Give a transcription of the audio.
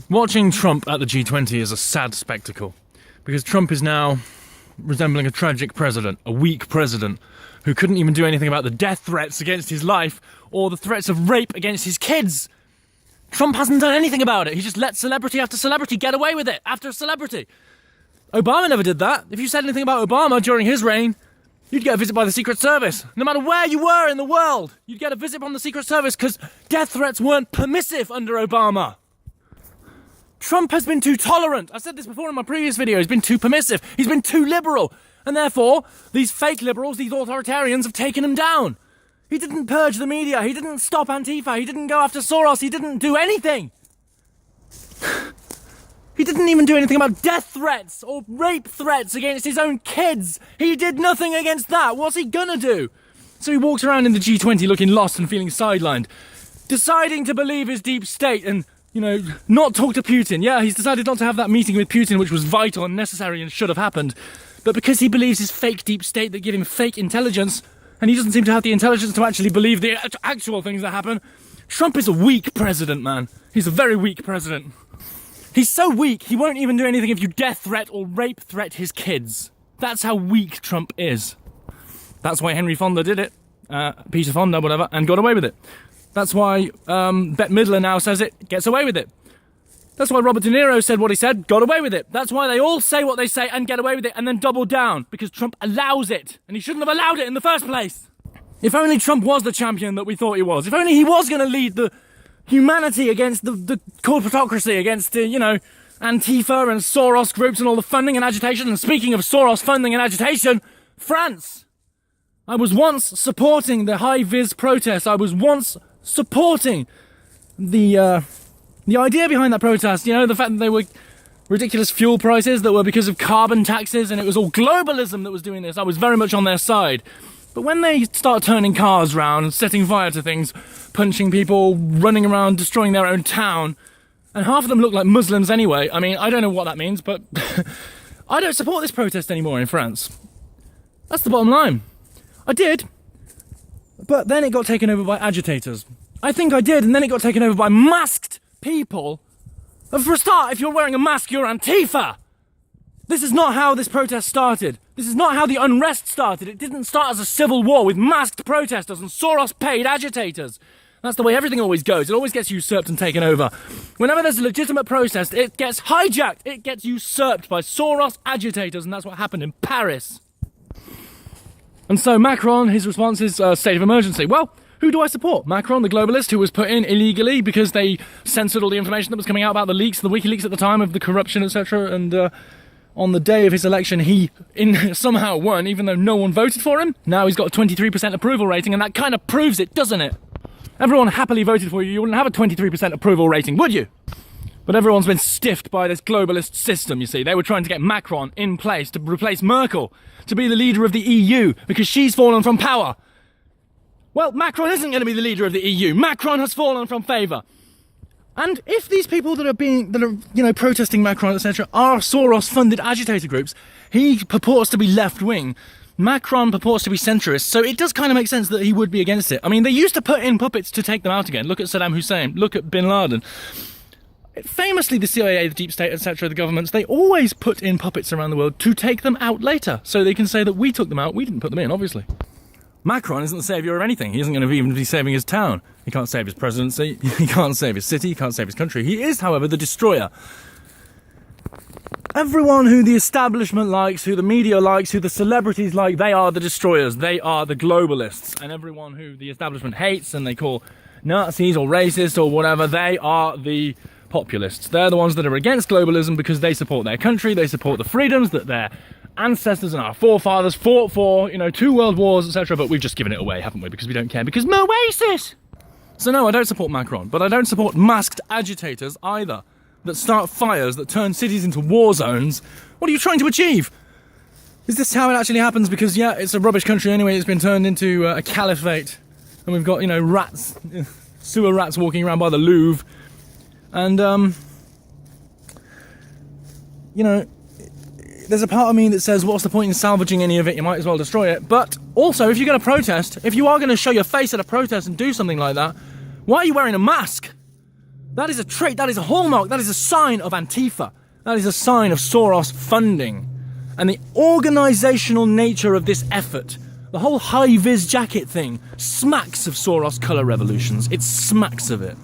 Watching Trump at the G20 is a sad spectacle, because Trump is now resembling a tragic president, a weak president, who couldn't even do anything about the death threats against his life or the threats of rape against his kids. Trump hasn't done anything about it. He just let celebrity after celebrity get away with it after celebrity. Obama never did that. If you said anything about Obama during his reign, you'd get a visit by the Secret Service. No matter where you were in the world, you'd get a visit from the Secret Service because death threats weren't permissive under Obama. Trump has been too tolerant. I said this before in my previous video. He's been too permissive. He's been too liberal. And therefore, these fake liberals, these authoritarians have taken him down. He didn't purge the media. He didn't stop Antifa. He didn't go after Soros. He didn't do anything. He didn't even do anything about death threats or rape threats against his own kids. He did nothing against that. What's he gonna do? So he walks around in the G20 looking lost and feeling sidelined, deciding to believe his deep state and, not talk to Putin. Yeah, he's decided not to have that meeting with Putin, which was vital and necessary and should have happened. But because he believes his fake deep state that give him fake intelligence, and he doesn't seem to have the intelligence to actually believe the actual things that happen, Trump is a weak president, man. He's a very weak president. He's so weak, he won't even do anything if you death threat or rape threat his kids. That's how weak Trump is. That's why Henry Fonda did it, Peter Fonda, whatever, and got away with it. That's why Bette Midler now says it, gets away with it. That's why Robert De Niro said what he said, got away with it. That's why they all say what they say and get away with it and then double down, because Trump allows it, and he shouldn't have allowed it in the first place. If only Trump was the champion that we thought he was. If only he was going to lead the humanity against the corporatocracy, against, Antifa and Soros groups and all the funding and agitation. And speaking of Soros funding and agitation, France. I was once supporting the high-vis protests. I was once supporting the idea behind that protest. The fact that they were ridiculous fuel prices that were because of carbon taxes, and it was all globalism that was doing this. I was very much on their side. But when they start turning cars around and setting fire to things, punching people, running around, destroying their own town, and half of them look like Muslims anyway. I mean, I don't know what that means, but I don't support this protest anymore in France. That's the bottom line. I did, but then it got taken over by agitators. I think I did, and then it got taken over by masked people. And for a start, if you're wearing a mask, you're Antifa. This is not how this protest started. This is not how the unrest started. It didn't start as a civil war with masked protesters and Soros-paid agitators. That's the way everything always goes. It always gets usurped and taken over. Whenever there's a legitimate protest, it gets hijacked. It gets usurped by Soros agitators, and that's what happened in Paris. And so Macron, his response is state of emergency. Well, who do I support? Macron, the globalist, who was put in illegally because they censored all the information that was coming out about the leaks, the WikiLeaks at the time of the corruption, etc. And on the day of his election, he somehow won, even though no one voted for him. Now he's got a 23% approval rating, and that kind of proves it, doesn't it? Everyone happily voted for you. You wouldn't have a 23% approval rating, would you? But everyone's been stiffed by this globalist system, you see. They were trying to get Macron in place to replace Merkel, to be the leader of the EU, because she's fallen from power. Well, Macron isn't going to be the leader of the EU. Macron has fallen from favour. And if these people that are protesting Macron, etc., are Soros-funded agitator groups, he purports to be left-wing. Macron purports to be centrist, so it does kind of make sense that he would be against it. I mean, they used to put in puppets to take them out again. Look at Saddam Hussein. Look at Bin Laden. Famously, the CIA, the deep state, etc., the governments, they always put in puppets around the world to take them out later, so they can say that we took them out, we didn't put them in, obviously. Macron isn't the saviour of anything. He isn't going to even be saving his town. He can't save his presidency, he can't save his city, he can't save his country. He is, however, the destroyer. Everyone who the establishment likes, who the media likes, who the celebrities like, they are the destroyers, they are the globalists. And everyone who the establishment hates and they call Nazis or racist or whatever, they are the populists. They're the ones that are against globalism because they support their country, they support the freedoms that their ancestors and our forefathers fought for, 2 world wars, etc. But we've just given it away, haven't we? Because we don't care, because Moasis! So no, I don't support Macron, but I don't support masked agitators either, that start fires, that turn cities into war zones. What are you trying to achieve? Is this how it actually happens? Because, yeah, it's a rubbish country anyway, it's been turned into a caliphate, and we've got, rats, sewer rats walking around by the Louvre, and, there's a part of me that says, what's the point in salvaging any of it? You might as well destroy it. But also, if you're going to protest, if you are going to show your face at a protest and do something like that, why are you wearing a mask? That is a trait, that is a hallmark, that is a sign of Antifa. That is a sign of Soros funding. And the organisational nature of this effort, the whole high-vis jacket thing, smacks of Soros colour revolutions. It smacks of it.